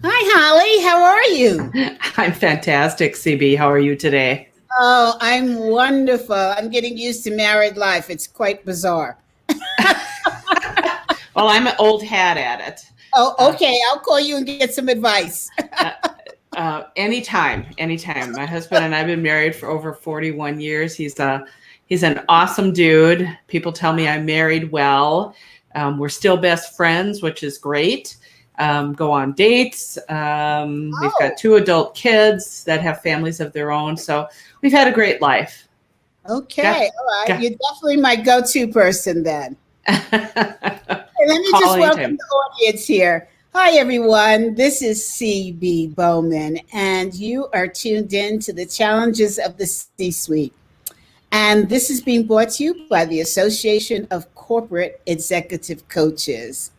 Hi, Holly. How are you? I'm fantastic, CB. How are you today? Oh, I'm wonderful. I'm getting used to married life. It's quite bizarre. Well, I'm an old hat at it. Oh, Uh, okay. I'll call you and get some advice. uh, anytime, anytime. My husband and I've been married for over 41 years. He's an awesome dude. People tell me I'm married well. We're still best friends, which is great. Go on dates. We've got Oh, two adult kids that have families of their own. So we've had a great life. Got, okay. All right. got, You're definitely my go-to person then. Hey, let me just call welcome anytime. the audience here. Hi, everyone. This is CB Bowman, and you are tuned in to the challenges of the C-suite. And this is being brought to you by the Association of Corporate Executive Coaches.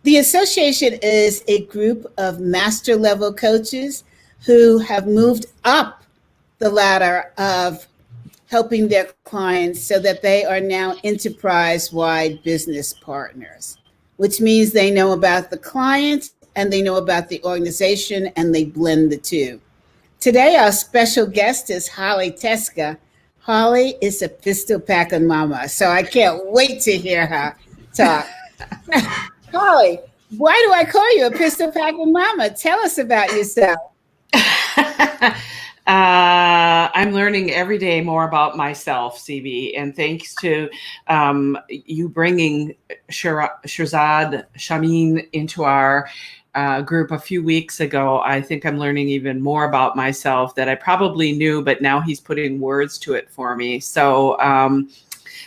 The association is a group of master level coaches who have moved up the ladder of helping their clients so that they are now enterprise wide business partners, which means they know about the client and they know about the organization and they blend the two. Today, our special guest is Holly Teska. Holly is a pistol packing mama, so I can't wait to hear her talk. Holly, why do I call you a pistol packing mama? Tell us about yourself. I'm learning every day more about myself, CB, and thanks to you bringing Shirzad Shamin into our group a few weeks ago. I think I'm learning even more about myself that I probably knew, but now he's putting words to it for me. So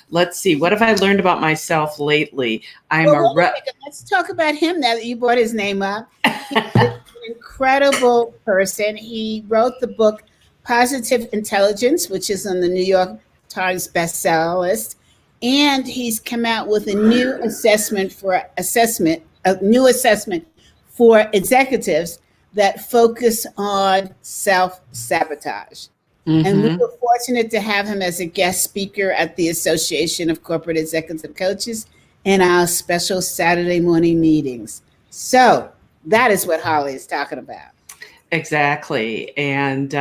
let's see, what have I learned about myself lately? I'm Well, a wait a second. Let's talk about him now that you brought his name up. He is an incredible person. He wrote the book Positive Intelligence, which is on the New York Times bestseller list. And he's come out with a new assessment for executives that focus on self-sabotage. And we Mhm. were fortunate to have him as a guest speaker at the Association of Corporate Executive Coaches in our special Saturday morning meetings. So that is what Holly is talking about. Exactly. And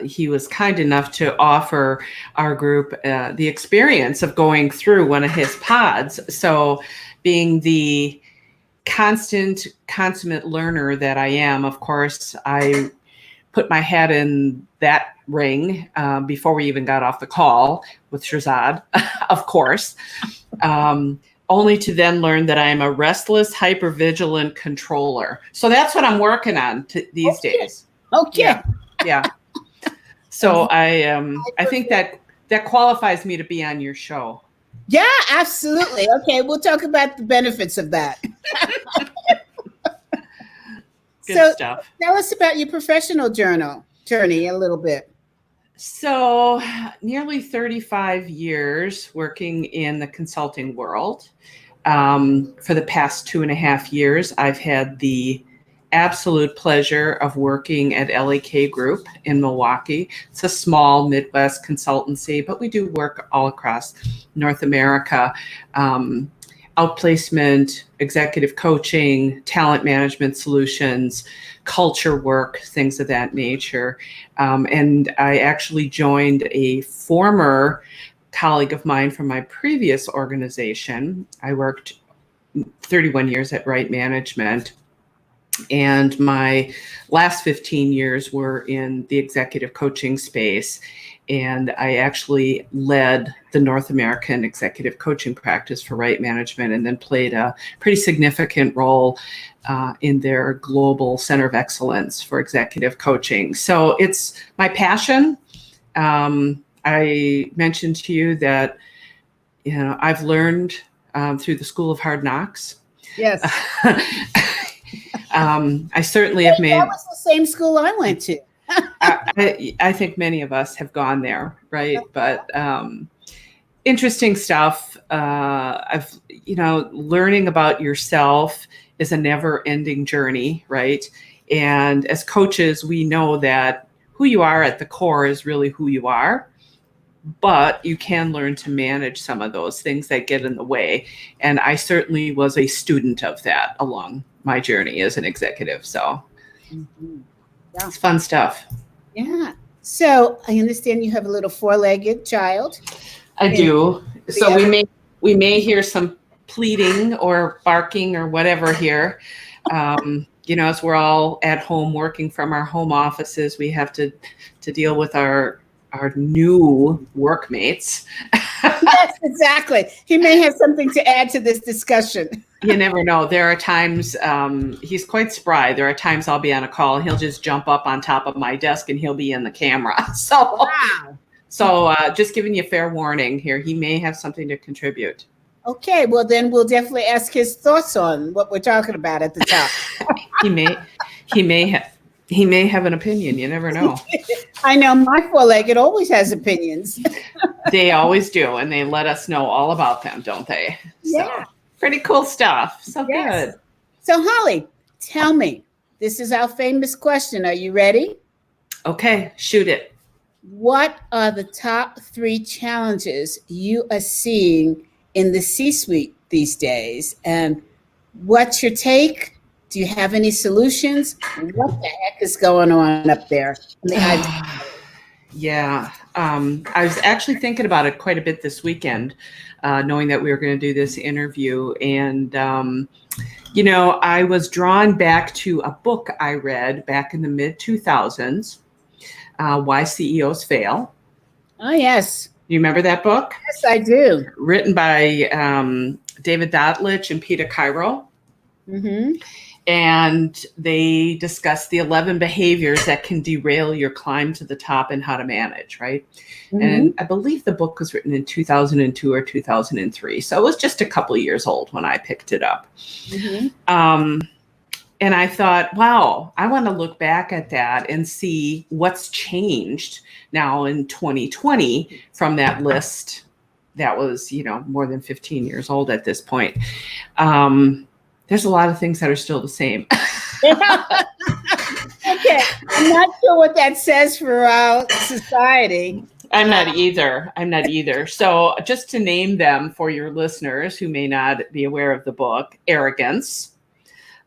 he was kind enough to offer our group the experience of going through one of his pods. So, being the consummate learner that I am, of course, I put my hat in that ring before we even got off the call with Shirzad, of course. Only to then learn that I am a restless, hypervigilant controller. So that's what I'm working on these Okay. days. Okay. Yeah, yeah. So I think that qualifies me to be on your show. Yeah, absolutely. Okay, we'll talk about the benefits of that. Good So stuff. tell us about your professional journey a little bit. So nearly 35 years working in the consulting world. For the past 2.5 years, I've had the absolute pleasure of working at LAK Group in Milwaukee. It's a small Midwest consultancy, but we do work all across North America. Outplacement, executive coaching, talent management solutions, culture work, things of that nature. And I actually joined a former colleague of mine from my previous organization. I worked 31 years at Right Management, and my last 15 years were in the executive coaching space. And I actually led the North American executive coaching practice for Right Management, and then played a pretty significant role in their global center of excellence for executive coaching. So it's my passion. I mentioned to you that I've learned through the School of Hard Knocks. Yes. I certainly have That made. was the same school I went to. I think many of us have gone there, right? But interesting stuff. Learning about yourself is a never-ending journey, right? And as coaches, we know that who you are at the core is really who you are, but you can learn to manage some of those things that get in the way. And I certainly was a student of that along my journey as an executive. So Yeah. it's fun stuff. Yeah. So I understand you have a little four-legged child. I do. So Yeah. we may hear some pleading or barking or whatever here. As we're all at home working from our home offices, we have to deal with our new workmates. Yes, exactly. He may have something to add to this discussion. You never know. There are times he's quite spry. There are times I'll be on a call and he'll just jump up on top of my desk and he'll be in the camera. So just giving you fair warning here, he may have something to contribute. Okay, well then we'll definitely ask his thoughts on what we're talking about at the top. He may have an opinion. You never know. I know my four-legged always has opinions. They always do, and they let us know all about them, don't they? Yeah. So, pretty cool stuff. So Yes. good. So Holly, tell me, this is our famous question. Are you ready? Okay, shoot it. What are the top 3 challenges you are seeing in the C-suite these days? And what's your take? Do you have any solutions? What the heck is going on up there? Yeah. I was actually thinking about it quite a bit this weekend, knowing that we were going to do this interview. And, I was drawn back to a book I read back in the mid-2000s, Why CEOs Fail. Oh, yes. You remember that book? Yes, I do. Written by David Dotlich and Peter Cairo. Mm-hmm. And they discuss the 11 behaviors that can derail your climb to the top and how to manage, right? Mm-hmm. And I believe the book was written in 2002 or 2003. So it was just a couple of years old when I picked it up. Mm-hmm. And I thought, wow, I want to look back at that and see what's changed now in 2020 from that list that was, more than 15 years old at this point. There's a lot of things that are still the same. Okay. I'm not sure what that says for our society. I'm not either. So just to name them for your listeners who may not be aware of the book: arrogance.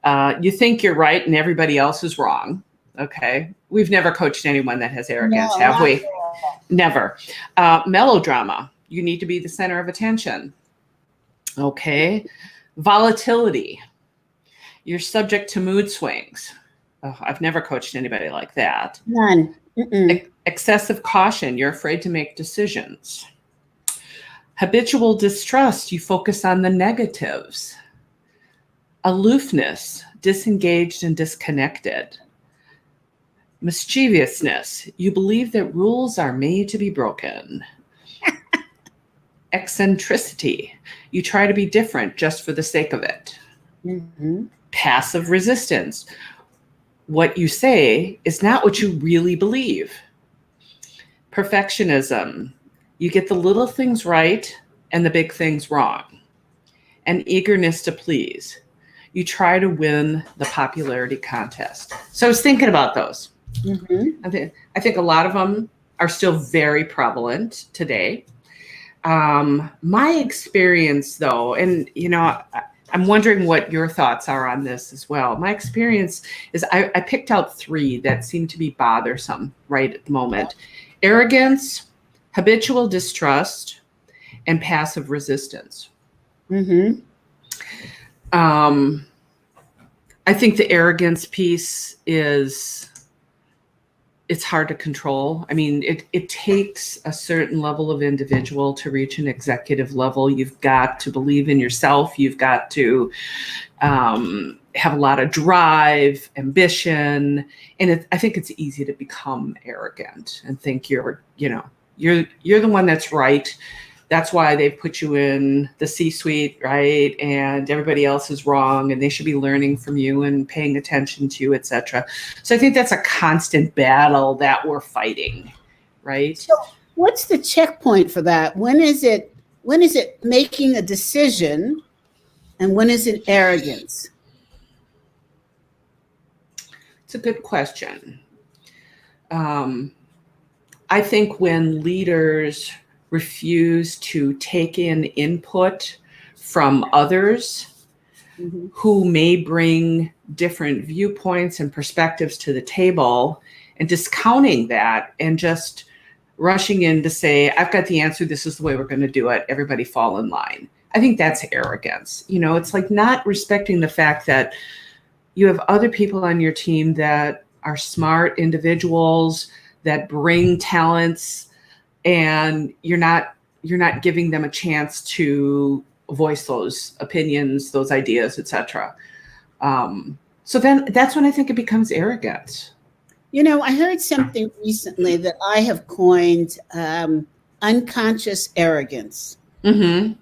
You think you're right and everybody else is wrong. Okay. We've never coached anyone that has arrogance, have we? Never. Melodrama. You need to be the center of attention. Okay. Volatility. You're subject to mood swings. Oh, I've never coached anybody like that. None. Excessive caution. You're afraid to make decisions. Habitual distrust. You focus on the negatives. Aloofness. Disengaged and disconnected. Mischievousness. You believe that rules are made to be broken. Eccentricity. You try to be different just for the sake of it. Mm-hmm. Passive resistance. What you say is not what you really believe. Perfectionism. You get the little things right and the big things wrong. And eagerness to please. You try to win the popularity contest. So I was thinking about those. Mm-hmm. I think a lot of them are still very prevalent today. My experience, though, and I'm wondering what your thoughts are on this as well. My experience is I picked out 3 that seem to be bothersome right at the moment: arrogance, habitual distrust, and passive resistance. Mm-hmm. I think the arrogance piece it's hard to control. I mean, it takes a certain level of individual to reach an executive level. You've got to believe in yourself. You've got to have a lot of drive, ambition, and I think it's easy to become arrogant and think you're the one that's right. That's why they put you in the C-suite, right? And everybody else is wrong, and they should be learning from you and paying attention to you, et cetera. So I think that's a constant battle that we're fighting, right? So what's the checkpoint for that? When is it making a decision, and when is it arrogance? It's a good question. I think when leaders refuse to take in input from others, who may bring different viewpoints and perspectives to the table, and discounting that and just rushing in to say, I've got the answer. This is the way we're going to do it. Everybody fall in line. I think that's arrogance. It's like not respecting the fact that you have other people on your team that are smart individuals that bring talents, and you're not giving them a chance to voice those opinions, those ideas, etc. So then that's when I think it becomes arrogance. I heard something recently that I have coined unconscious arrogance. Mm-hmm.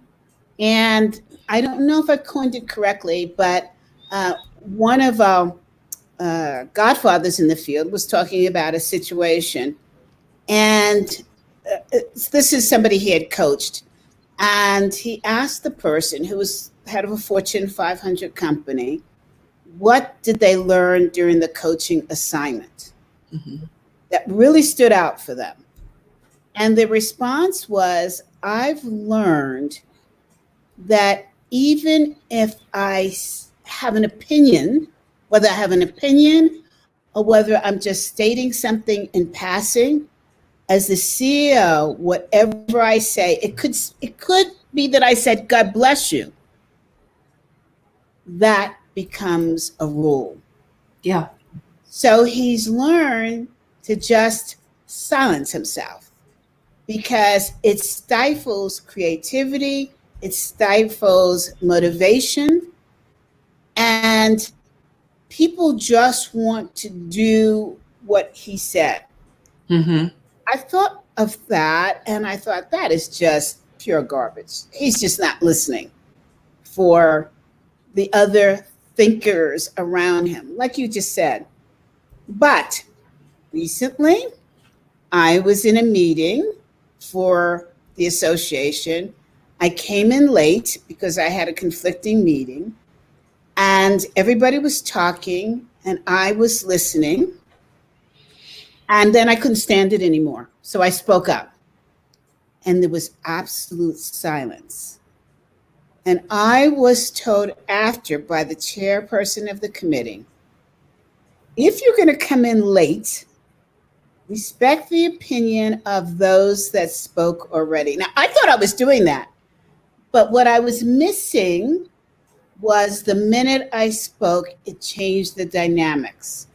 And I don't know if I coined it correctly, but one of our godfathers in the field was talking about a situation. And this is somebody he had coached. And he asked the person who was head of a Fortune 500 company, what did they learn during the coaching assignment that really stood out for them? And the response was, I've learned that even if I have an opinion, whether I have an opinion or whether I'm just stating something in passing, as the CEO, whatever I say, it could be that I said, God bless you. That becomes a rule. Yeah. So he's learned to just silence himself because it stifles creativity, it stifles motivation, and people just want to do what he said. Mm-hmm. I thought of that and I thought that is just pure garbage. He's just not listening for the other thinkers around him, like you just said. But recently, I was in a meeting for the association. I came in late because I had a conflicting meeting, and everybody was talking and I was listening. And then I couldn't stand it anymore. So I spoke up. And there was absolute silence. And I was told after by the chairperson of the committee, if you're going to come in late, respect the opinion of those that spoke already. Now, I thought I was doing that. But what I was missing was the minute I spoke, it changed the dynamics.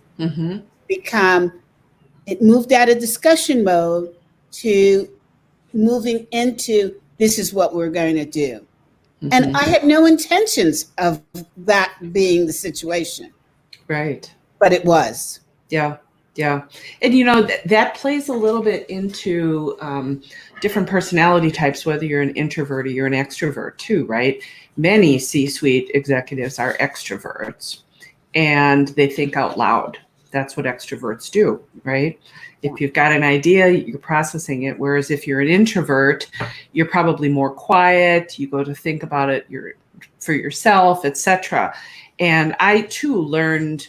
It moved out of discussion mode to moving into this is what we're going to do. And I had no intentions of that being the situation. Right. But it was. Yeah. Yeah. And, that plays a little bit into different personality types, whether you're an introvert or you're an extrovert too, right? Many C-suite executives are extroverts and they think out loud. That's what extroverts do, right? Yeah. If you've got an idea, you're processing it. Whereas if you're an introvert, you're probably more quiet. You go to think about it for yourself, etc. And I too learned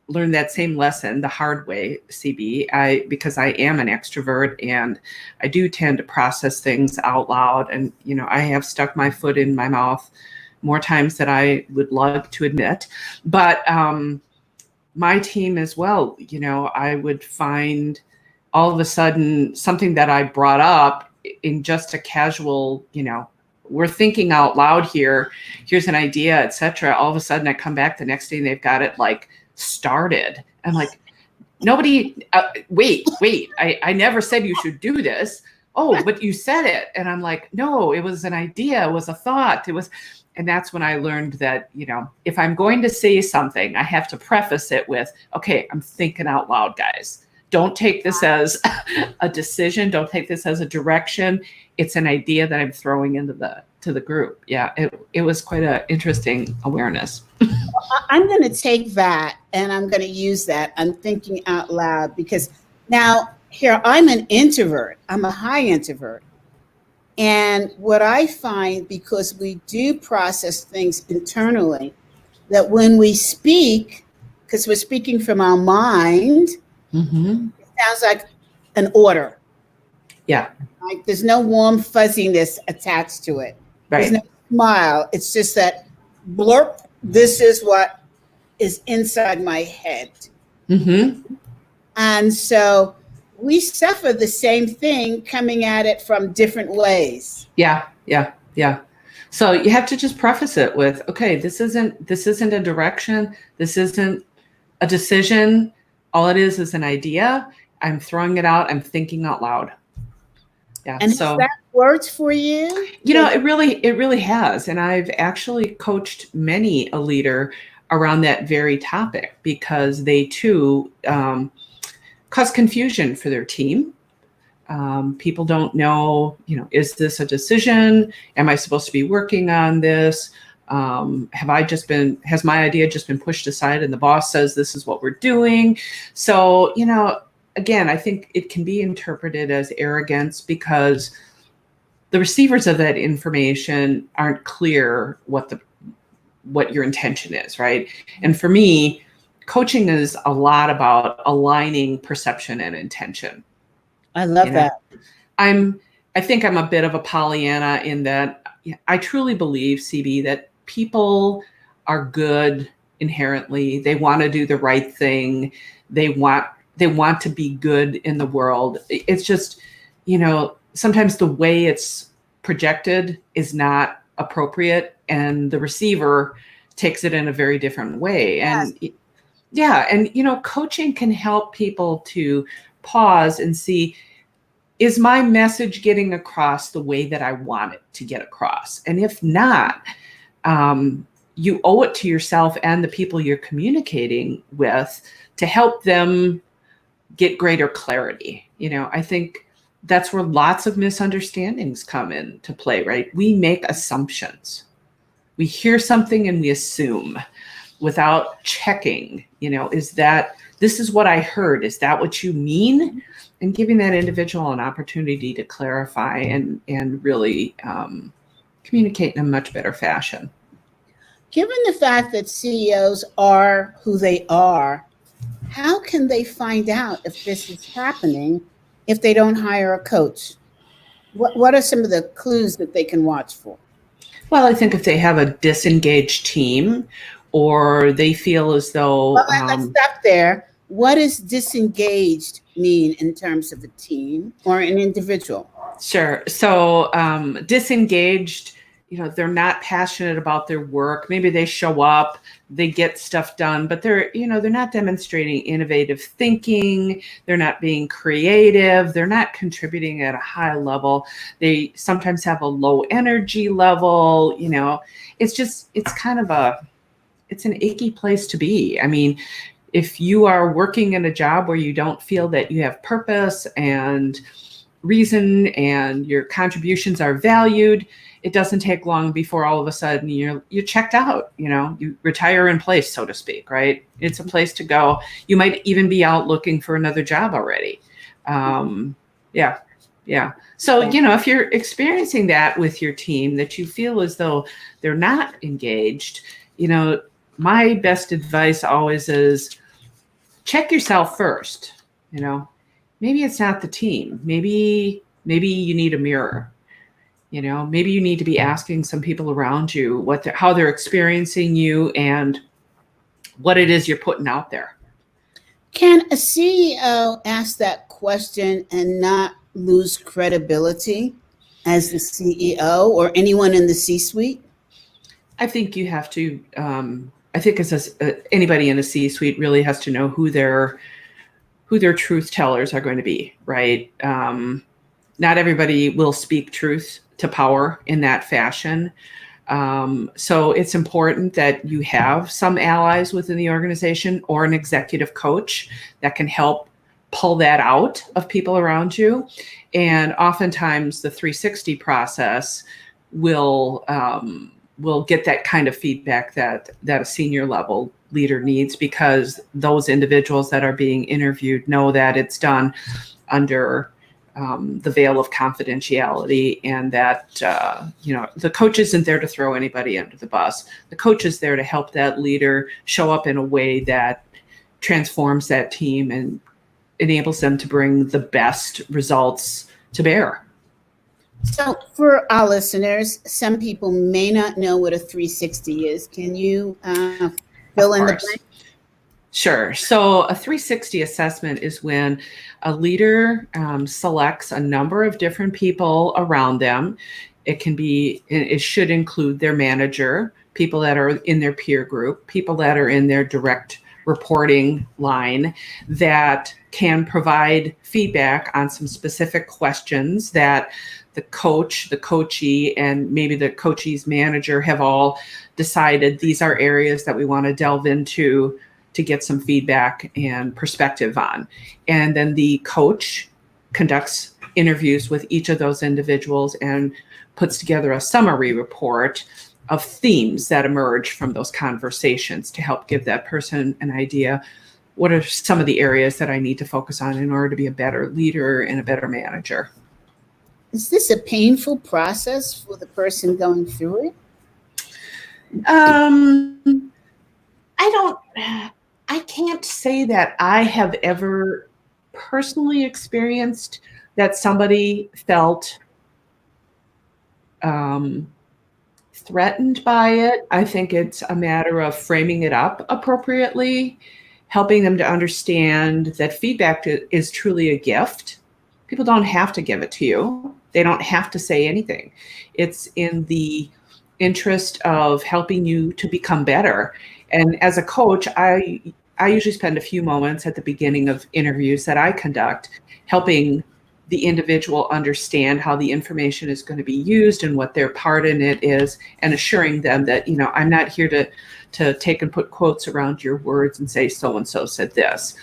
that same lesson the hard way, CB, because I am an extrovert and I do tend to process things out loud. And, I have stuck my foot in my mouth more times than I would love to admit. But my team as well, I would find all of a sudden something that I brought up in just a casual, we're thinking out loud here, here's an idea, etc. All of a sudden I come back the next day and they've got it like started. I'm like, nobody, wait, I never said you should do this. Oh, but you said it. And I'm like, no, it was an idea. It was a thought. And that's when I learned that, if I'm going to say something, I have to preface it with, okay, I'm thinking out loud, guys. Don't take this as a decision. Don't take this as a direction. It's an idea that I'm throwing into the group. Yeah, it was quite an interesting awareness. I'm going to take that and I'm going to use that. I'm thinking out loud because now here I'm an introvert. I'm a high introvert. And what I find, because we do process things internally, that when we speak, because we're speaking from our mind, it sounds like an order. Yeah. Like there's no warm fuzziness attached to it. Right. There's no smile. It's just that blurp, this is what is inside my head. Mm-hmm. And so we suffer the same thing coming at it from different ways. Yeah. So you have to just preface it with, okay, this isn't a direction. This isn't a decision. All it is an idea. I'm throwing it out. I'm thinking out loud. Yeah. And so has that worked for you? it really has. And I've actually coached many a leader around that very topic, because they too cause confusion for their team. People don't know, is this a decision? Am I supposed to be working on this? Has my idea just been pushed aside and the boss says this is what we're doing? So, again, I think it can be interpreted as arrogance, because the receivers of that information aren't clear what your intention is, right? And for me, coaching is a lot about aligning perception and intention. I love that. I think I'm a bit of a Pollyanna in that I truly believe, CB, that people are good inherently. They want to do the right thing. They want to be good in the world. It's just, sometimes the way it's projected is not appropriate, and the receiver takes it in a very different way. Yes. And coaching can help people to pause and see, is my message getting across the way that I want it to get across? And if not, you owe it to yourself and the people you're communicating with to help them get greater clarity. I think that's where lots of misunderstandings come into play, right? We make assumptions. We hear something and we assume without checking, this is what I heard. Is that what you mean? And giving that individual an opportunity to clarify and really communicate in a much better fashion. Given the fact that CEOs are who they are, how can they find out if this is happening if they don't hire a coach? What are some of the clues that they can watch for? Well, I think if they have a disengaged team, or they feel as though... Well, let's stop there. What does disengaged mean in terms of a team or an individual? Sure. So disengaged, they're not passionate about their work. Maybe they show up, they get stuff done, but they're not demonstrating innovative thinking. They're not being creative. They're not contributing at a high level. They sometimes have a low energy level. It's an icky place to be. I mean, if you are working in a job where you don't feel that you have purpose and reason and your contributions are valued, it doesn't take long before all of a sudden you're checked out, you retire in place, so to speak, right? It's a place to go. You might even be out looking for another job already. Yeah. So, if you're experiencing that with your team, that you feel as though they're not engaged, my best advice always is check yourself first. Maybe it's not the team. Maybe you need a mirror. Maybe you need to be asking some people around you how they're experiencing you and what it is you're putting out there. Can a CEO ask that question and not lose credibility as the CEO or anyone in the C-suite? I think you have to. I think anybody in a C-suite really has to know who their truth tellers are going to be, right? Not everybody will speak truth to power in that fashion. So it's important that you have some allies within the organization or an executive coach that can help pull that out of people around you. And oftentimes the 360 process will get that kind of feedback that a senior level leader needs, because those individuals that are being interviewed know that it's done under the veil of confidentiality, and that the coach isn't there to throw anybody under the bus. The coach is there to help that leader show up in a way that transforms that team and enables them to bring the best results to bear. So for our listeners, some people may not know what a 360 is. Can you fill in the blank? Sure. So a 360 assessment is when a leader selects a number of different people around them. It should include their manager, people that are in their peer group, people that are in their direct reporting line that can provide feedback on some specific questions that the coach, the coachee, and maybe the coachee's manager have all decided these are areas that we want to delve into to get some feedback and perspective on. And then the coach conducts interviews with each of those individuals and puts together a summary report of themes that emerge from those conversations to help give that person an idea. What are some of the areas that I need to focus on in order to be a better leader and a better manager? Is this a painful process for the person going through it? I can't say that I have ever personally experienced that somebody felt threatened by it. I think it's a matter of framing it up appropriately, helping them to understand that feedback is truly a gift. People don't have to give it to you. They don't have to say anything. It's in the interest of helping you to become better. And as a coach, I usually spend a few moments at the beginning of interviews that I conduct, helping the individual understand how the information is going to be used and what their part in it is, and assuring them that, I'm not here to take and put quotes around your words and say so-and-so said this.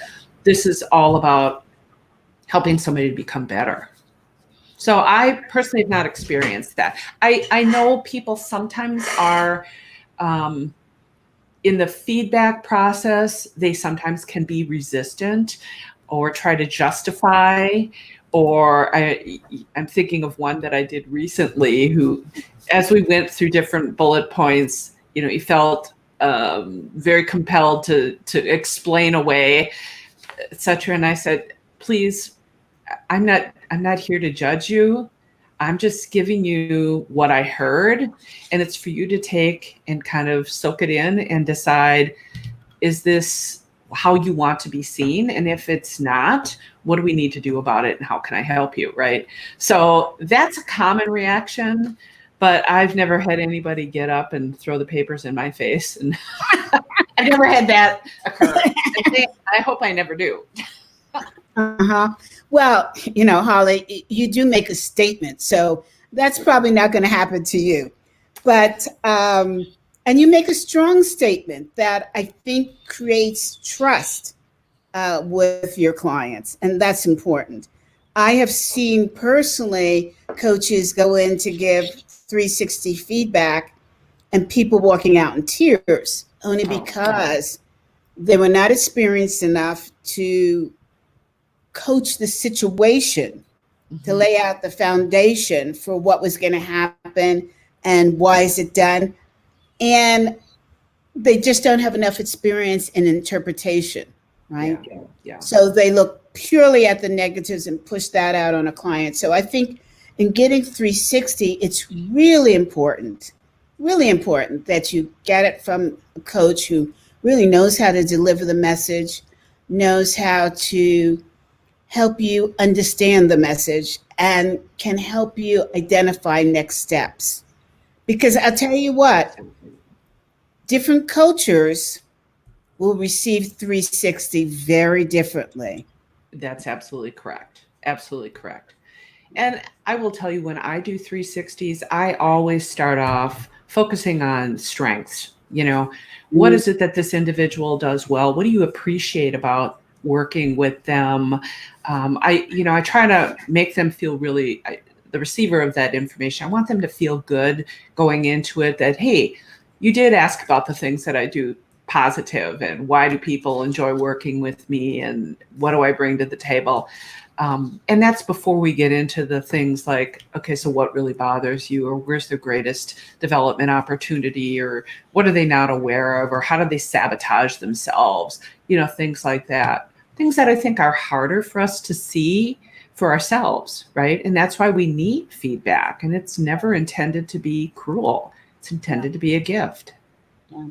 This is all about helping somebody to become better. So I personally have not experienced that. I know people sometimes are, in the feedback process, they sometimes can be resistant or try to justify, or I'm thinking of one that I did recently who, as we went through different bullet points, he felt very compelled to explain away, etc. And I said, please, I'm not here to judge you. I'm just giving you what I heard, and it's for you to take and kind of soak it in and decide, is this how you want to be seen? And if it's not, what do we need to do about it? And how can I help you? Right. So that's a common reaction, but I've never had anybody get up and throw the papers in my face. And I've never had that occur. I hope I never do. Well, Holly, you do make a statement, so that's probably not going to happen to you. But, and you make a strong statement that I think creates trust with your clients, and that's important. I have seen personally coaches go in to give 360 feedback and people walking out in tears only because they were not experienced enough to coach the situation, to lay out the foundation for what was going to happen and why is it done. And they just don't have enough experience in interpretation, right? Yeah. So they look purely at the negatives and push that out on a client. So I think in getting 360, it's really important that you get it from a coach who really knows how to deliver the message, knows how to help you understand the message, and can help you identify next steps. Because I'll tell you what, different cultures will receive 360 very differently. That's absolutely correct. Absolutely correct. And I will tell you, when I do 360s, I always start off focusing on strengths. What is it that this individual does well? What do you appreciate about working with them? I try to make them feel really, the receiver of that information, I want them to feel good going into it, that, hey, you did ask about the things that I do positive, and why do people enjoy working with me, and what do I bring to the table? And that's before we get into the things like, okay, so what really bothers you, or where's the greatest development opportunity, or what are they not aware of, or how do they sabotage themselves? Things like that. Things that I think are harder for us to see for ourselves, right? And that's why we need feedback. And it's never intended to be cruel. It's intended to be a gift. Yeah.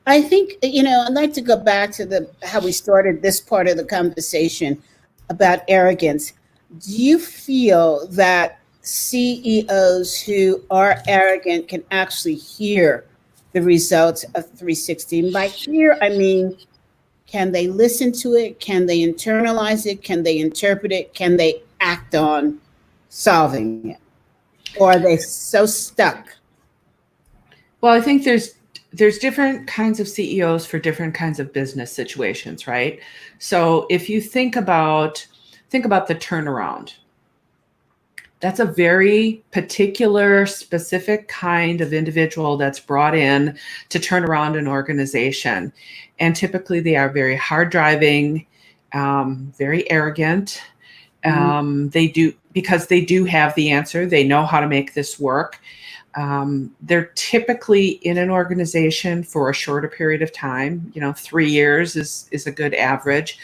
I think, I'd like to go back to how we started this part of the conversation about arrogance. Do you feel that CEOs who are arrogant can actually hear the results of 360? And by hear, I mean, can they listen to it? Can they internalize it? Can they interpret it? Can they act on solving it? Or are they so stuck? Well, I think there's different kinds of CEOs for different kinds of business situations, right? So if you think about the turnaround, that's a very particular, specific kind of individual that's brought in to turn around an organization. And typically they are very hard driving, very arrogant. They do have the answer. They know how to make this work. They're typically in an organization for a shorter period of time. 3 years is a good average.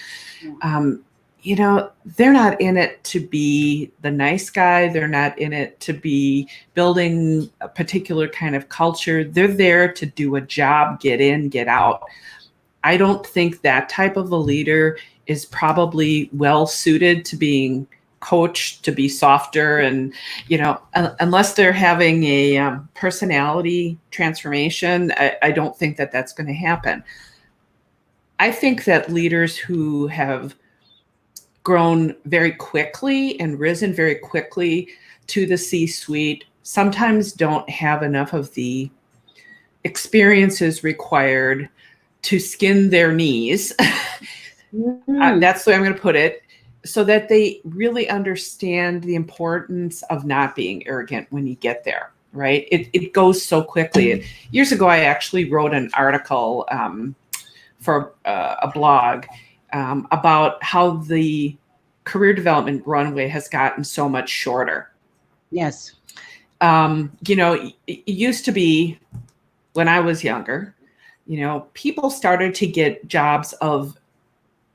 They're not in it to be the nice guy. They're not in it to be building a particular kind of culture. They're there to do a job, get in, get out. I don't think that type of a leader is probably well suited to being coached to be softer. And, unless they're having a personality transformation, I don't think that that's going to happen. I think that leaders who have grown very quickly and risen very quickly to the C-suite sometimes don't have enough of the experiences required to skin their knees. That's the way I'm going to put it, so that they really understand the importance of not being arrogant when you get there, right? It goes so quickly. Years ago, I actually wrote an article for a blog about how the career development runway has gotten so much shorter. Yes. It used to be, when I was younger, people started to get jobs of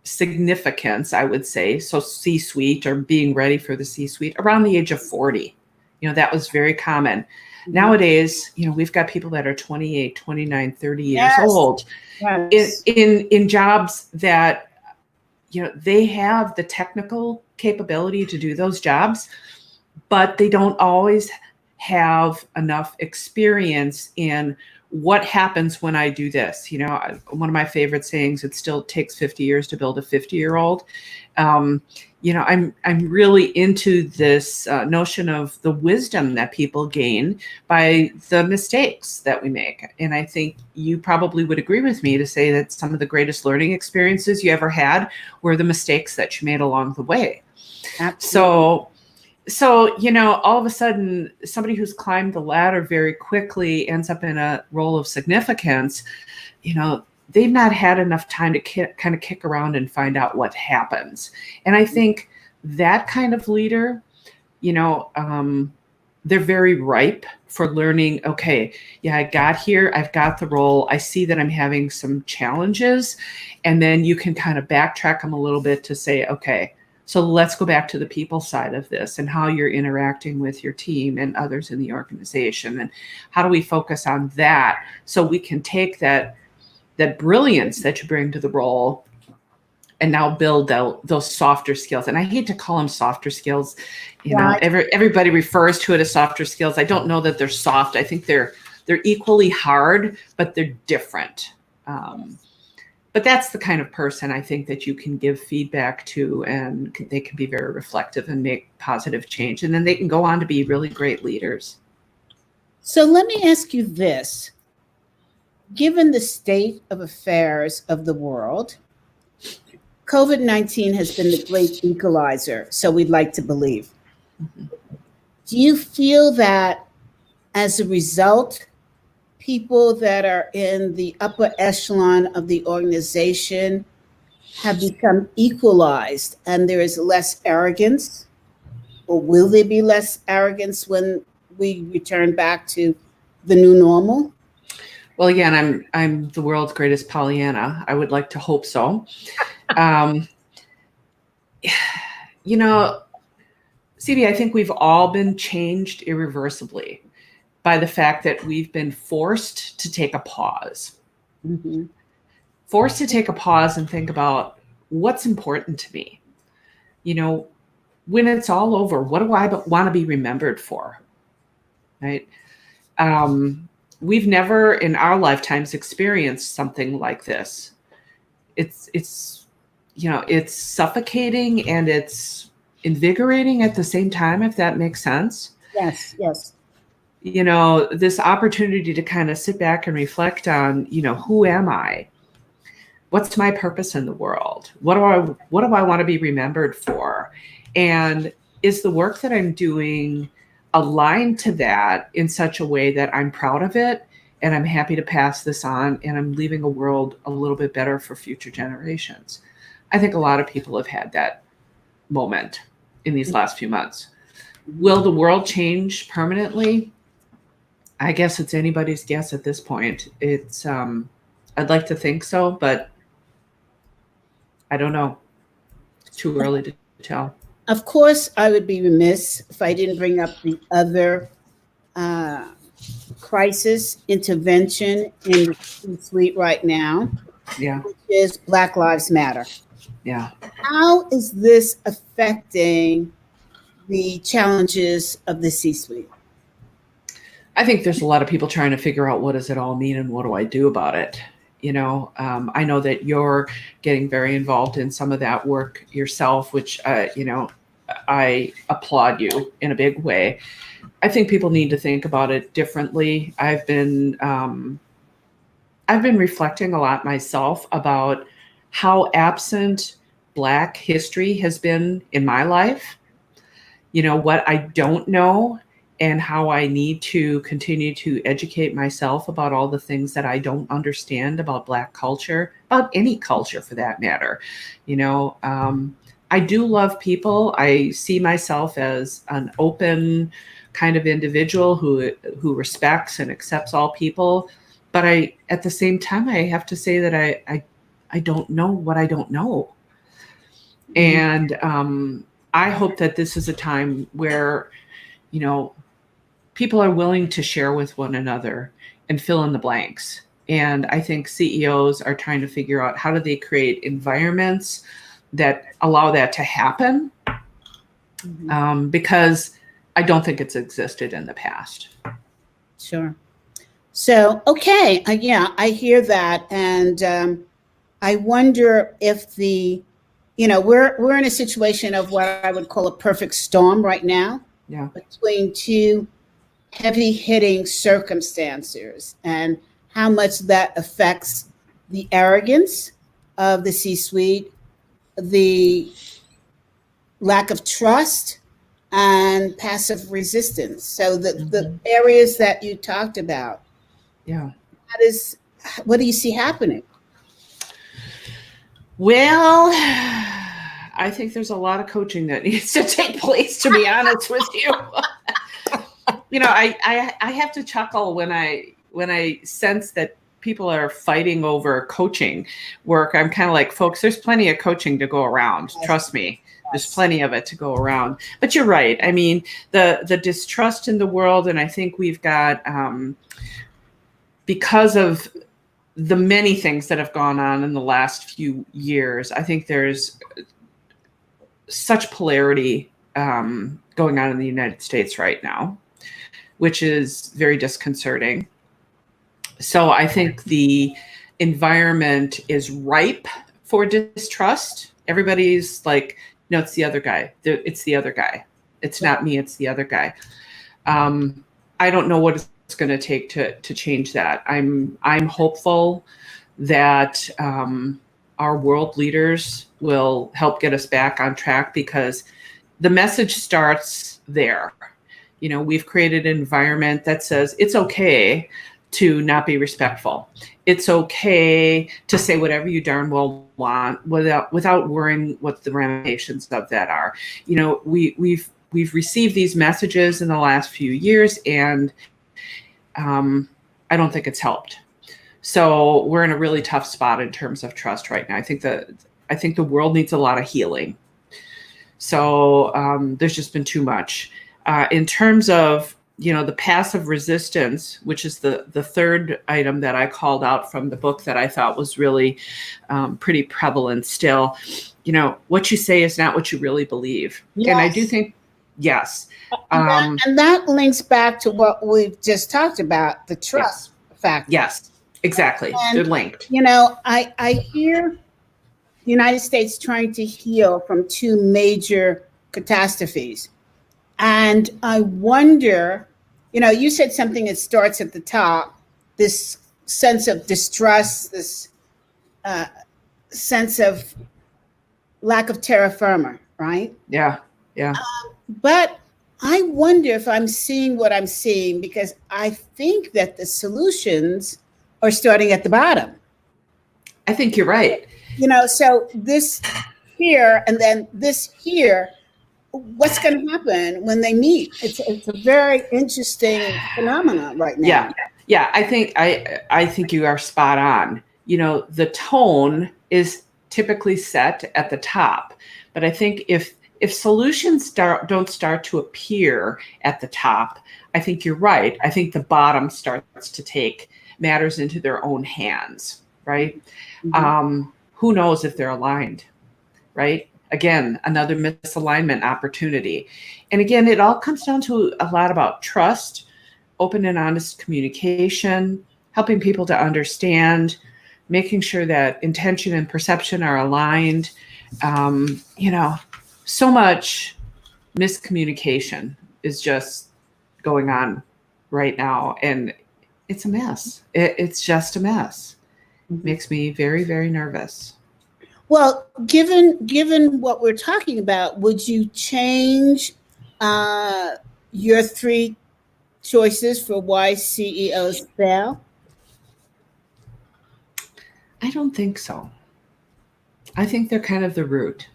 significance, I would say, so C-suite or being ready for the C-suite around the age of 40. That was very common. Nowadays, we've got people that are 28, 29, 30 years old in jobs that, they have the technical capability to do those jobs, but they don't always have enough experience in what happens when I do this. One of my favorite sayings, it still takes 50 years to build a 50-year-old. I'm really into this notion of the wisdom that people gain by the mistakes that we make. And I think you probably would agree with me to say that some of the greatest learning experiences you ever had were the mistakes that you made along the way. Absolutely. So, all of a sudden, somebody who's climbed the ladder very quickly ends up in a role of significance. They've not had enough time to kind of kick around and find out what happens. And I think that kind of leader, they're very ripe for learning. Okay, yeah, I got here. I've got the role. I see that I'm having some challenges. And then you can kind of backtrack them a little bit to say, okay, so let's go back to the people side of this and how you're interacting with your team and others in the organization. And how do we focus on that so we can take that brilliance that you bring to the role and now build those softer skills. And I hate to call them softer skills. Everybody refers to it as softer skills. I don't know that they're soft. I think they're equally hard, but they're different. But that's the kind of person I think that you can give feedback to, and they can be very reflective and make positive change. And then they can go on to be really great leaders. So let me ask you this. Given the state of affairs of the world, COVID-19 has been the great equalizer, so we'd like to believe. Do you feel that as a result, people that are in the upper echelon of the organization have become equalized and there is less arrogance? Or will there be less arrogance when we return back to the new normal? Well, again, I'm the world's greatest Pollyanna. I would like to hope so. CB, I think we've all been changed irreversibly by the fact that we've been forced to take a pause. Mm-hmm. Forced to take a pause and think about what's important to me. You know, when it's all over, what do I want to be remembered for? Right? We've never in our lifetimes experienced something like this. It's it's suffocating and it's invigorating at the same time, if that makes sense. Yes, yes. This opportunity to kind of sit back and reflect on, who am I? What's my purpose in the world? What do I want to be remembered for? And is the work that I'm doing aligned to that in such a way that I'm proud of it and I'm happy to pass this on and I'm leaving a world a little bit better for future generations? I think a lot of people have had that moment in these last few months. Will the world change permanently? I guess it's anybody's guess at this point. It's I'd like to think so, but I don't know. It's too early to tell. Of course, I would be remiss if I didn't bring up the other crisis intervention in the C-suite right now, Yeah. which is Black Lives Matter. Yeah. How is this affecting the challenges of the C-suite? I think there's a lot of people trying to figure out what does it all mean and what do I do about it. I know that you're getting very involved in some of that work yourself, which, I applaud you in a big way. I think people need to think about it differently. I've been reflecting a lot myself about how absent Black history has been in my life. What I don't know and how I need to continue to educate myself about all the things that I don't understand about Black culture, about any culture for that matter. I do love people. I see myself as an open kind of individual who respects and accepts all people. But at the same time, I have to say that I don't know what I don't know. And I hope that this is a time where, people are willing to share with one another and fill in the blanks. And I think CEOs are trying to figure out how do they create environments that allow that to happen, because I don't think it's existed in the past. Sure. So, okay. Yeah, I hear that. And I wonder if we're in a situation of what I would call a perfect storm right now. Yeah. Between two heavy hitting circumstances and how much that affects the arrogance of the C-suite, the lack of trust, and passive resistance. So the areas that you talked about. Yeah. What do you see happening? Well, I think there's a lot of coaching that needs to take place, to be honest with you. I have to chuckle when I sense that people are fighting over coaching work. I'm kind of like, folks, there's plenty of coaching to go around. Yes. Trust me, there's plenty of it to go around. But you're right. I mean, the distrust in the world, and I think we've got, because of the many things that have gone on in the last few years, I think there's such polarity going on in the United States right now, which is very disconcerting. So I think the environment is ripe for distrust. Everybody's like, no, it's the other guy. It's the other guy. It's not me. It's the other guy. I don't know what it's going to take to change that. I'm hopeful that our world leaders will help get us back on track, because the message starts there. We've created an environment that says it's okay to not be respectful. It's okay to say whatever you darn well want without worrying what the ramifications of that are. We've received these messages in the last few years, and I don't think it's helped. So we're in a really tough spot in terms of trust right now. I think the world needs a lot of healing. So there's just been too much. In terms of, the passive resistance, which is the third item that I called out from the book that I thought was really pretty prevalent still, what you say is not what you really believe. Yes. And I do think, yes. And that links back to what we've just talked about, the trust factor. Yes, exactly. They're linked. I hear the United States trying to heal from two major catastrophes. And I wonder, you said something that starts at the top, this sense of distrust, this sense of lack of terra firma, right? Yeah. But I wonder if I'm seeing what I'm seeing, because I think that the solutions are starting at the bottom. I think you're right. So this here and then this here, what's going to happen when they meet? It's a very interesting phenomenon right now. Yeah. I think you are spot on. The tone is typically set at the top, but I think if solutions don't start to appear at the top, I think you're right. I think the bottom starts to take matters into their own hands, right? Mm-hmm. Who knows if they're aligned, right? Again, another misalignment opportunity. And again, it all comes down to a lot about trust, open and honest communication, helping people to understand, making sure that intention and perception are aligned. So much miscommunication is just going on right now, and it's a mess. It's just a mess. It makes me very, very nervous. Well, given what we're talking about, would you change your three choices for why CEOs fail? I don't think so. I think they're kind of the root.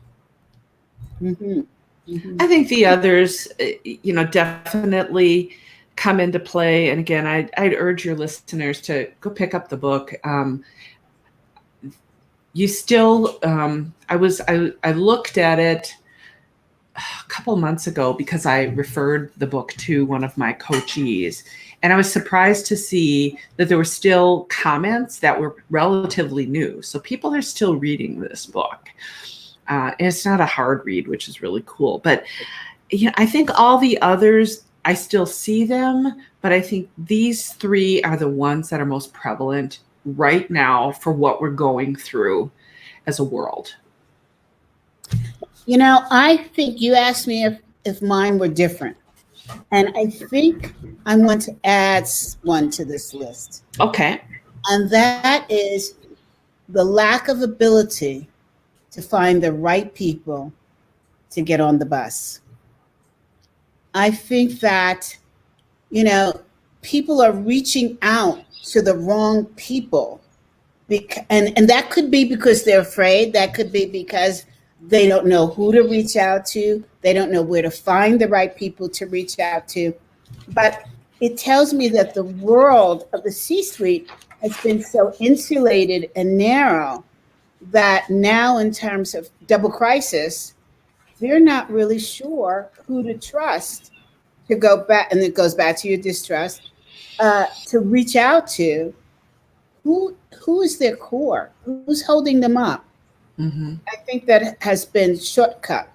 Mm-hmm. Mm-hmm. I think the others, definitely come into play. And again, I'd urge your listeners to go pick up the book. You still, I looked at it a couple months ago because I referred the book to one of my coachees, and I was surprised to see that there were still comments that were relatively new. So people are still reading this book. And it's not a hard read, which is really cool. But I think all the others, I still see them, but I think these three are the ones that are most prevalent right now for what we're going through as a world. I think you asked me if mine were different. And I think I want to add one to this list. Okay. And that is the lack of ability to find the right people to get on the bus. I think that, people are reaching out to the wrong people. And that could be because they're afraid. That could be because they don't know who to reach out to. They don't know where to find the right people to reach out to. But it tells me that the world of the C-suite has been so insulated and narrow that now, in terms of double crisis, they're not really sure who to trust to go back. And it goes back to your distrust, to reach out to. Who is their core? Who's holding them up? Mm-hmm. I think that has been shortcut.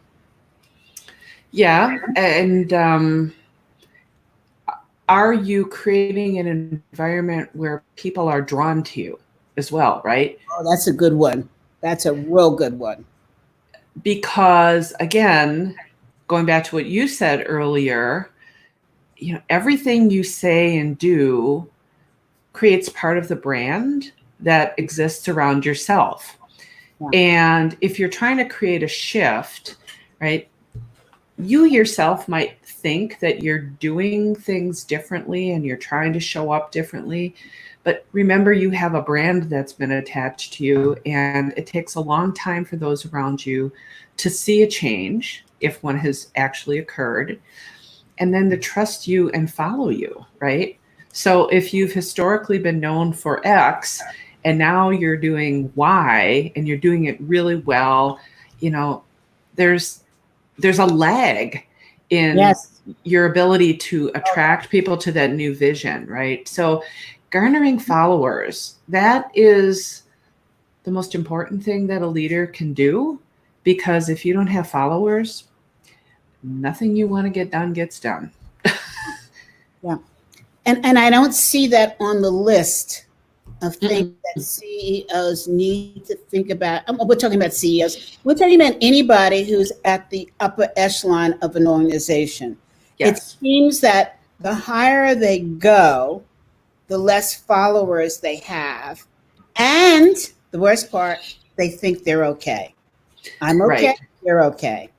Yeah. And are you creating an environment where people are drawn to you as well, right? Oh, that's a good one. That's a real good one. Because again, going back to what you said earlier, everything you say and do creates part of the brand that exists around yourself. Yeah. And if you're trying to create a shift, right, you yourself might think that you're doing things differently and you're trying to show up differently. But remember, you have a brand that's been attached to you, and it takes a long time for those around you to see a change, if one has actually occurred, and then to trust you and follow you, right? So if you've historically been known for X and now you're doing Y and you're doing it really well, there's there's a lag in Yes. your ability to attract people to that new vision, right? So garnering followers, that is the most important thing that a leader can do, because if you don't have followers, nothing you want to get done gets done. Yeah. And I don't see that on the list of things Mm-mm. that CEOs need to think about. We're talking about CEOs. We're talking about anybody who's at the upper echelon of an organization. It Yes. seems that the higher they go, the less followers they have. And the worst part, they think they're okay. I'm okay, Right. you're okay.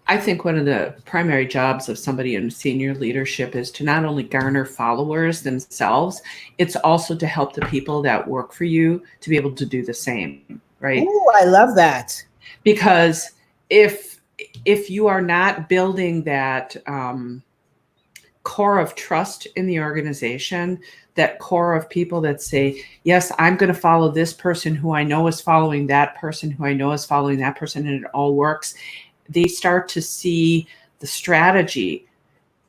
I think one of the primary jobs of somebody in senior leadership is to not only garner followers themselves, it's also to help the people that work for you to be able to do the same, right? Oh, I love that. Because if you are not building that core of trust in the organization, that core of people that say, yes, I'm going to follow this person who I know is following that person who I know is following that person, and it all works, they start to see the strategy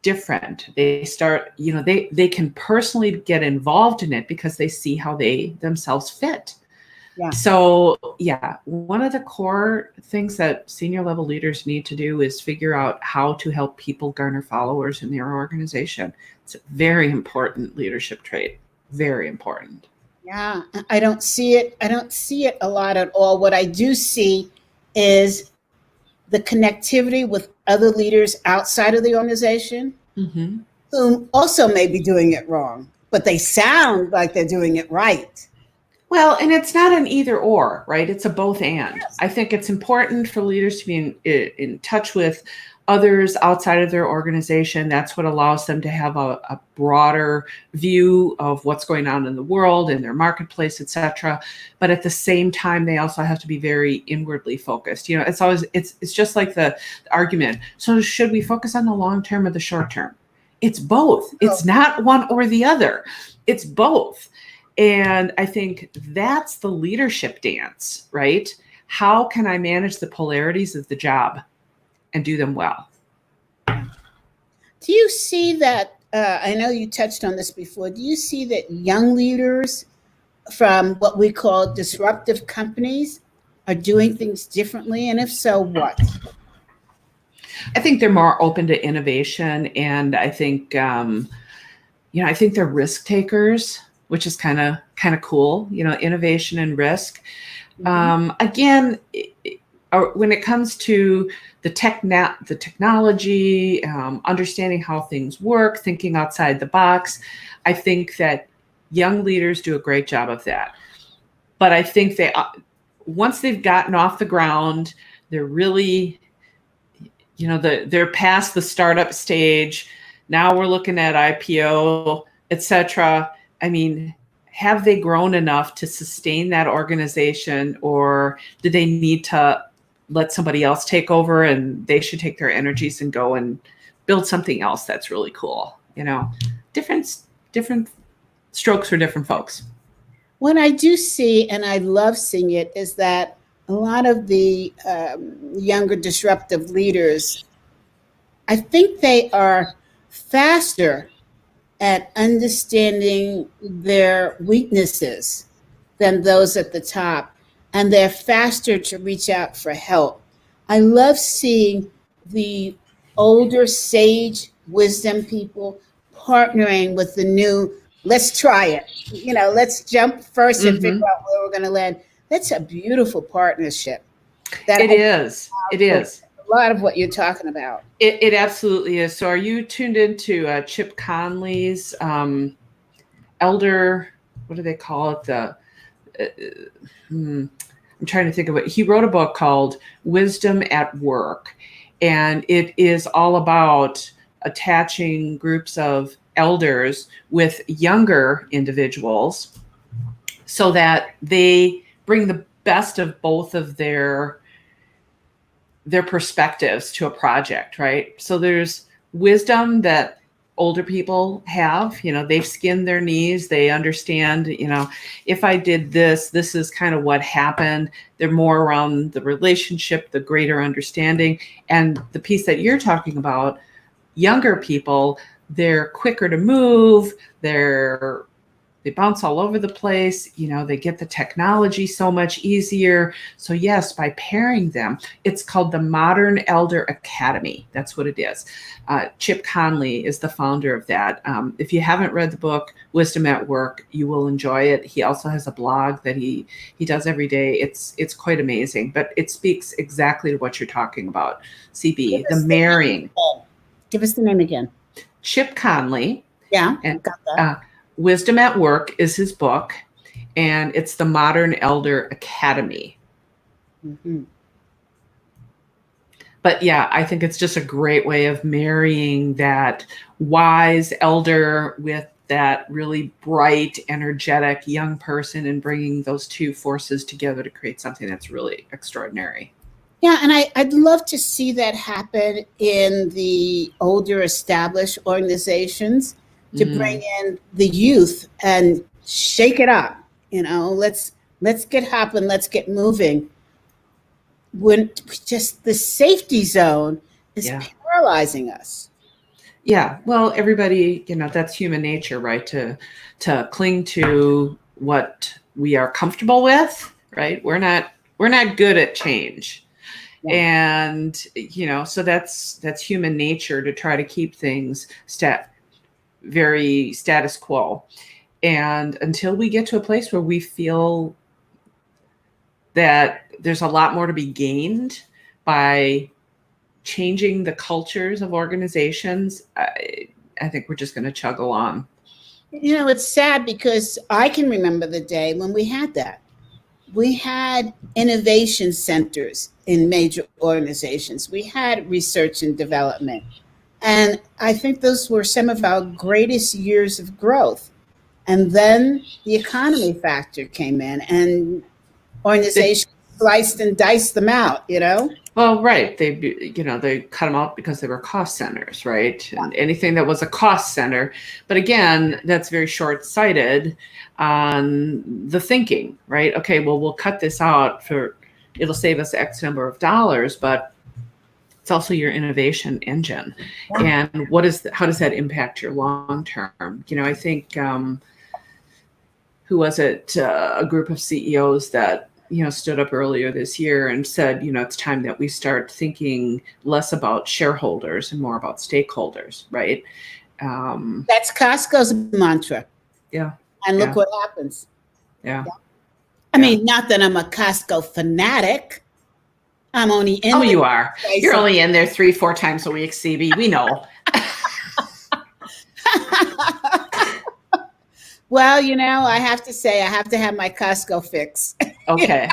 different. They start, they can personally get involved in it because they see how they themselves fit. Yeah. So yeah, one of the core things that senior level leaders need to do is figure out how to help people garner followers in their organization. It's a very important leadership trait. Very important. Yeah, I don't see it. I don't see it a lot at all. What I do see is the connectivity with other leaders outside of the organization Mm-hmm. who also may be doing it wrong, but they sound like they're doing it right. Well, and it's not an either or, right? It's a both and. Yes. I think it's important for leaders to be in touch with others outside of their organization. That's what allows them to have a broader view of what's going on in the world, in their marketplace, et cetera. But at the same time, they also have to be very inwardly focused. It's always, it's just like the argument. So should we focus on the long term or the short term? It's both. It's not one or the other. It's both. And I think that's the leadership dance, right? How can I manage the polarities of the job and do them well? Do you see that? I know you touched on this before. Do you see that young leaders from what we call disruptive companies are doing things differently? And if so, what? I think they're more open to innovation, and I think I think they're risk takers, which is kind of cool. Innovation and risk. Again, when it comes to the technology, understanding how things work, thinking outside the box, I think that young leaders do a great job of that. But I think once they've gotten off the ground, they're really, they're past the startup stage. Now we're looking at IPO, et cetera. I mean, have they grown enough to sustain that organization, or do they need to let somebody else take over, and they should take their energies and go and build something else that's really cool? Different strokes for different folks. What I do see, and I love seeing it, is that a lot of the younger disruptive leaders, I think they are faster at understanding their weaknesses than those at the top, and they're faster to reach out for help. I love seeing the older sage wisdom people partnering with the new, let's try it. Let's jump first and figure out where we're going to land. That's a beautiful partnership. It is. It is. A lot of what you're talking about. It absolutely is. So are you tuned into Chip Conley's elder, what do they call it? I'm trying to think of it. He wrote a book called Wisdom at Work, and it is all about attaching groups of elders with younger individuals so that they bring the best of both of their perspectives to a project, right? So there's wisdom that older people have. They've skinned their knees. They understand, if I did this, this is kind of what happened. They're more around the relationship, the greater understanding. And the piece that you're talking about, younger people, they're quicker to move. They bounce all over the place. They get the technology so much easier. So yes, by pairing them, it's called the Modern Elder Academy. That's what it is. Chip Conley is the founder of that. If you haven't read the book, Wisdom at Work, you will enjoy it. He also has a blog that he does every day. It's quite amazing, but it speaks exactly to what you're talking about, CB, the marrying. Give us the name again. Chip Conley. Yeah, and, got that. Wisdom at Work is his book, and it's the Modern Elder Academy. Mm-hmm. But yeah, I think it's just a great way of marrying that wise elder with that really bright, energetic young person and bringing those two forces together to create something that's really extraordinary. Yeah, and I'd love to see that happen in the older established organizations, to bring in the youth and shake it up. Let's get hopping, let's get moving. When just the safety zone is paralyzing us. Yeah, well, everybody, that's human nature, right? To cling to what we are comfortable with, right? We're not good at change. Yeah. And, so that's human nature, to try to keep things very status quo. And until we get to a place where we feel that there's a lot more to be gained by changing the cultures of organizations, I think we're just going to chug along. It's sad because I can remember the day when we had that. We had innovation centers in major organizations. We had research and development. And I think those were some of our greatest years of growth. And then the economy factor came in, and organizations sliced and diced them out, Well, right. They cut them out because they were cost centers, right? And anything that was a cost center. But again, that's very short-sighted on the thinking, right? Okay, well, we'll cut this out it'll save us X number of dollars, but it's also your innovation engine. Yeah. And how does that impact your long-term? I think, who was it? A group of CEOs that, stood up earlier this year and said, it's time that we start thinking less about shareholders and more about stakeholders, right? That's Costco's mantra. Yeah. And look what happens. Yeah. I mean, not that I'm a Costco fanatic. I'm only in. Oh, you are. You're only in there 3-4 times a week, CB. We know. Well, I have to say, I have to have my Costco fix. Okay.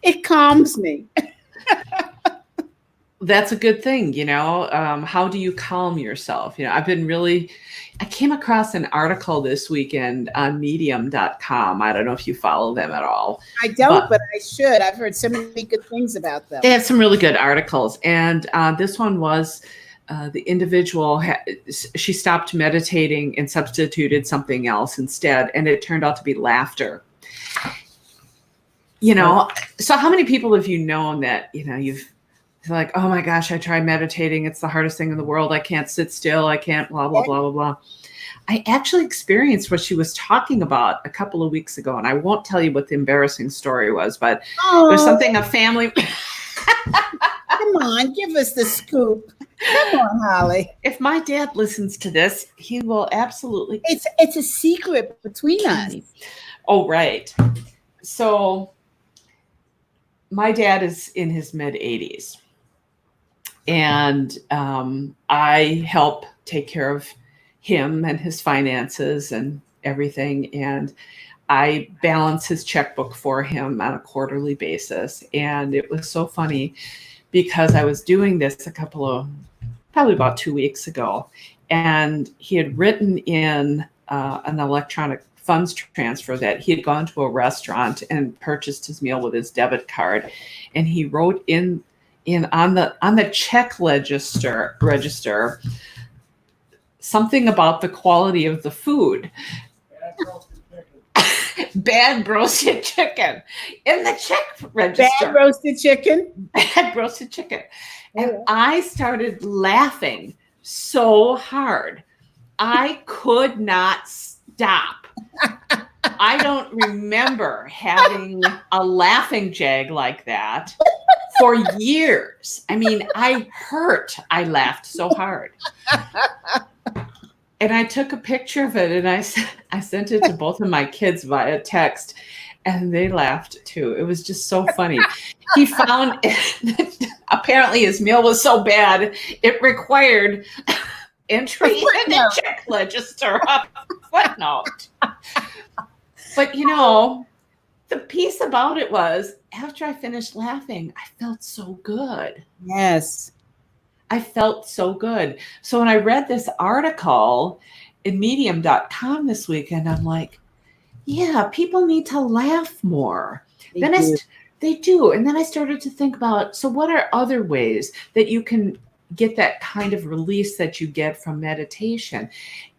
It calms me. That's a good thing, how do you calm yourself? I came across an article this weekend on medium.com. I don't know if you follow them at all. I don't, but I should. I've heard so many good things about them. They have some really good articles. And this one was the individual, she stopped meditating and substituted something else instead. And it turned out to be laughter. So how many people have you known that, you've like, oh my gosh, I tried meditating. It's the hardest thing in the world. I can't sit still. I can't blah, blah, blah, blah, blah. I actually experienced what she was talking about a couple of weeks ago. And I won't tell you what the embarrassing story was, but it was something a family. Come on, give us the scoop. Come on, Holly. If my dad listens to this, he will absolutely. It's a secret between us. Oh, right. So my dad is in his mid-80s. And I help take care of him and his finances and everything. And I balance his checkbook for him on a quarterly basis. And it was so funny because I was doing this probably about 2 weeks ago. And he had written in an electronic funds transfer that he had gone to a restaurant and purchased his meal with his debit card. And he wrote on the check register something about the quality of the food. Bad roasted chicken in the check register. Bad roasted chicken. Bad roasted chicken. And I started laughing so hard. I could not stop. I don't remember having a laughing jag like that for years. I mean, I laughed so hard. And I took a picture of it and I sent it to both of my kids via text, and they laughed too. It was just so funny. He found apparently his meal was so bad it required entry in the check register, a footnote. But you know, the piece about it was after I finished laughing, I felt so good. Yes. I felt so good. So when I read this article in medium.com this weekend, I'm like, yeah, people need to laugh more. They do. And then I started to think about, so what are other ways that you can get that kind of release that you get from meditation?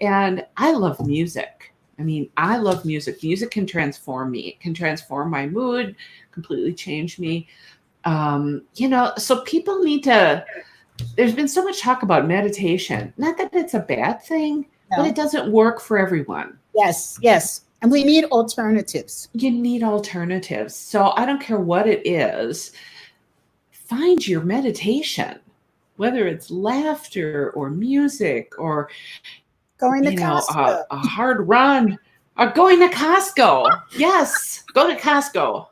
And I love music. I mean, I love music. Music can transform me. It can transform my mood, completely change me. You know, so people need to, there's been so much talk about meditation. Not that it's a bad thing, but it doesn't work for everyone. Yes, yes. And we need alternatives. You need alternatives. So I don't care what it is. Find your meditation, whether it's laughter or music or going to Costco. A hard run or going to Costco. Yes, go to Costco.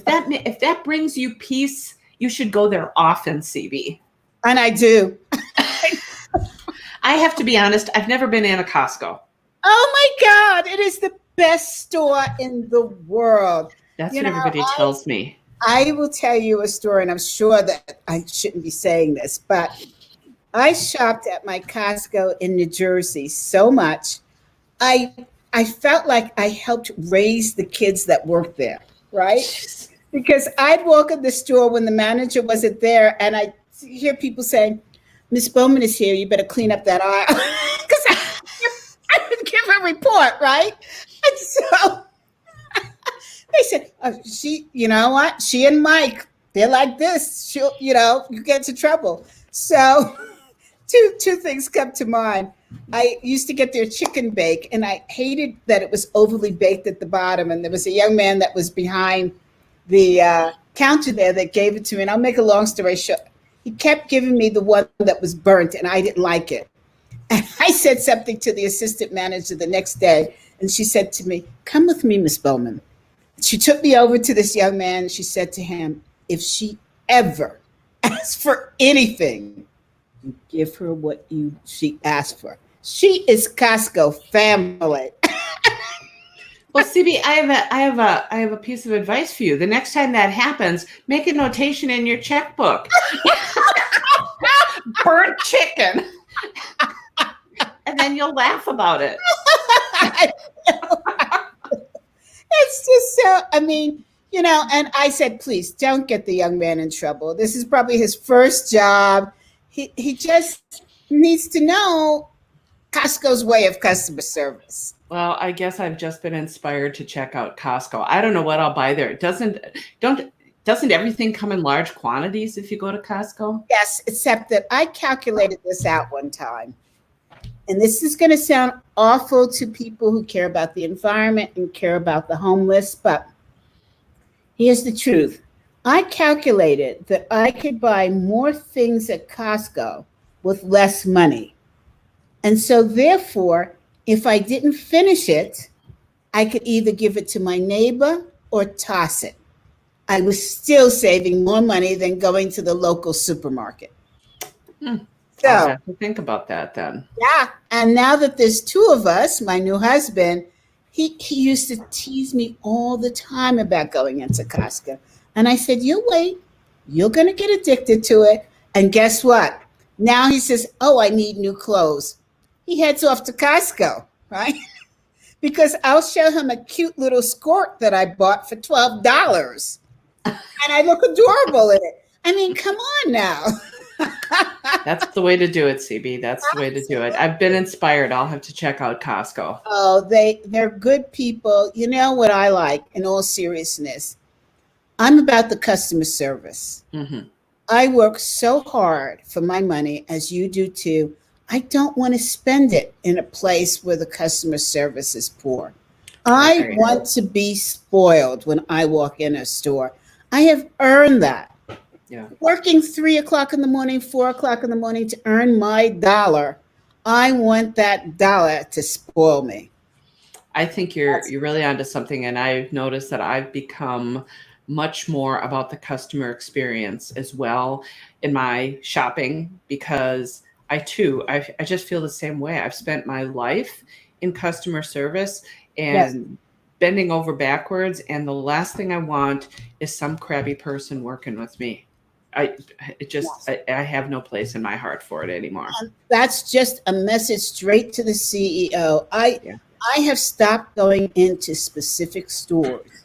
If that brings you peace, you should go there often, CB. And I do. I have to be honest, I've never been in a Costco. Oh my God, it is the best store in the world. That's what everybody tells me. I will tell you a story, and I'm sure that I shouldn't be saying this, but I shopped at my Costco in New Jersey so much. I felt like I helped raise the kids that worked there, right? Because I'd walk in the store when the manager wasn't there, and I hear people saying, Miss Bowman is here, you better clean up that aisle. Because I would give a report, right? And so they said, she, you know what? She and Mike, they're like this. She'll, you get into trouble. So two things come to mind. I used to get their chicken bake, and I hated that it was overly baked at the bottom. And there was a young man that was behind the counter there that gave it to me. And I'll make a long story short. He kept giving me the one that was burnt, and I didn't like it. And I said something to the assistant manager the next day, and she said to me, come with me, Miss Bowman. She took me over to this young man, and she said to him, if she ever asks for anything, you give her what she asked for. She is Costco family. Well, CB, I have a piece of advice for you. The next time that happens, make a notation in your checkbook. Burnt chicken. And then you'll laugh about it. It's just so, I mean, and I said, please don't get the young man in trouble. This is probably his first job. He just needs to know Costco's way of customer service. Well, I guess I've just been inspired to check out Costco. I don't know what I'll buy there. Doesn't everything come in large quantities if you go to Costco? Yes, except that I calculated this out one time. And this is going to sound awful to people who care about the environment and care about the homeless, but here's the truth. I calculated that I could buy more things at Costco with less money. And so therefore, if I didn't finish it, I could either give it to my neighbor or toss it. I was still saving more money than going to the local supermarket. So I'll have to think about that then. Yeah. And now that there's two of us, my new husband, he used to tease me all the time about going into Costco. And I said, you wait, you're going to get addicted to it. And guess what? Now he says, oh, I need new clothes. He heads off to Costco, right? Because I'll show him a cute little skirt that I bought for $12. And I look adorable in it. I mean, come on now. That's the way to do it, CB. That's the way to do it. I've been inspired. I'll have to check out Costco. Oh, they're good people. You know what I like, in all seriousness? I'm about the customer service. Mm-hmm. I work so hard for my money, as you do too. I don't want to spend it in a place where the customer service is poor. I Okay. want to be spoiled when I walk in a store. I have earned that. Yeah. Working 3 o'clock in the morning, 4 o'clock in the morning to earn my dollar. I want that dollar to spoil me. I think you're really onto something, and I've noticed that I've become much more about the customer experience as well in my shopping, because I just feel the same way. I've spent my life in customer service Yes. and bending over backwards, and the last thing I want is some crabby person working with me. I have no place in my heart for it anymore. That's just a message straight to the CEO. Yeah. I have stopped going into specific stores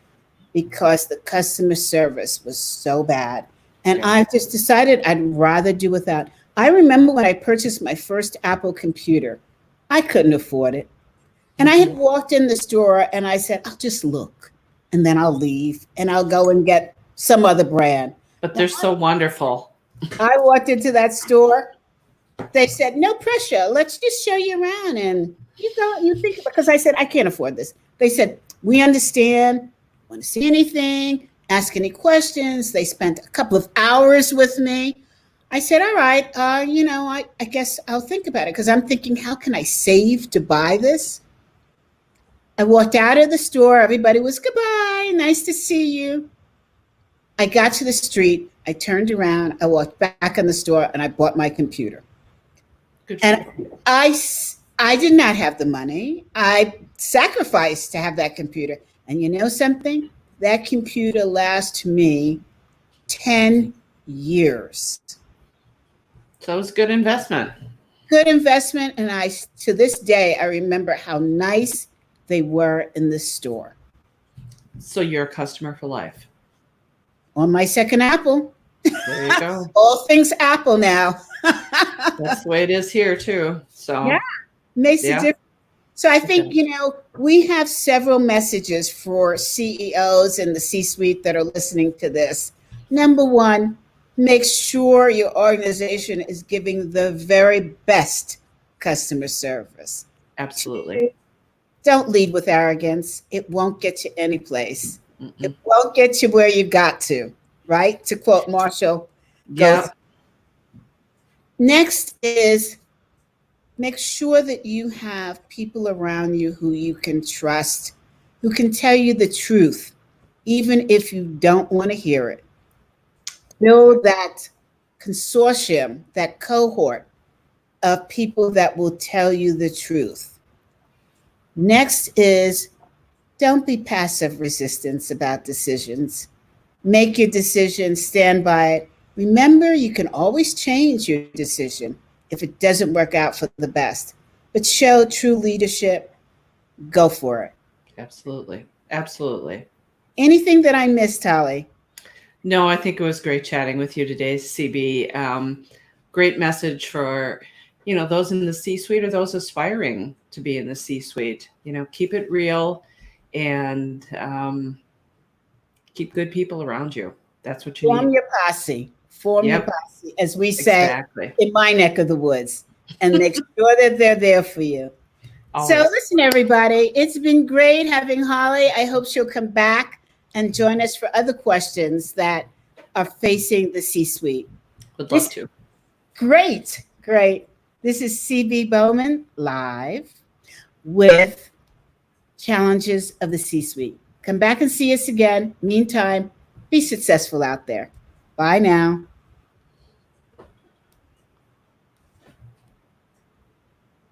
because the customer service was so bad. And Yeah. I've just decided I'd rather do without. I remember when I purchased my first Apple computer, I couldn't afford it. And I had walked in the store and I said, I'll just look and then I'll leave and I'll go and get some other brand. But they're so wonderful. I walked into that store. They said, no pressure. Let's just show you around. And you think, because I said, I can't afford this. They said, we understand. Want to see anything? Ask any questions. They spent a couple of hours with me. I said, all right, I guess I'll think about it, because I'm thinking, how can I save to buy this? I walked out of the store. Everybody was, goodbye. Nice to see you. I got to the street. I turned around. I walked back in the store and I bought my computer. Good for And you. I did not have the money. I sacrificed to have that computer. And you know something? That computer lasted me 10 years. So it was a good investment. Good investment. And to this day, I remember how nice they were in the store. So you're a customer for life. On my second Apple. There you go. All things Apple now. That's the way it is here too. So Yeah. Makes a Yeah. difference. So I think, we have several messages for CEOs and the C-suite that are listening to this. Number one, make sure your organization is giving the very best customer service. absolutely. Don't lead with arrogance. It won't get you any place. Mm-mm. It won't get you where you got to, right? To quote Marshall. Yeah. Next is, make sure that you have people around you who you can trust, who can tell you the truth, even if you don't want to hear it. Build that consortium, that cohort of people that will tell you the truth. Next is, don't be passive resistance about decisions. Make your decision, stand by it. Remember, you can always change your decision if it doesn't work out for the best. But show true leadership. Go for it. Absolutely. Absolutely. Anything that I missed, Holly? No, I think it was great chatting with you today, CB. Great message for, those in the C-suite or those aspiring to be in the C-suite. Keep it real and keep good people around you. That's what you Form need. your posse. Form your Yep. posse, as we say Exactly. in my neck of the woods, and make sure that they're there for you. Always. So listen, everybody, it's been great having Holly. I hope she'll come back and join us for other questions that are facing the C-suite. Would love to. Great. This is CB Bowman live with Challenges of the C-suite. Come back and see us again. Meantime, be successful out there. Bye now.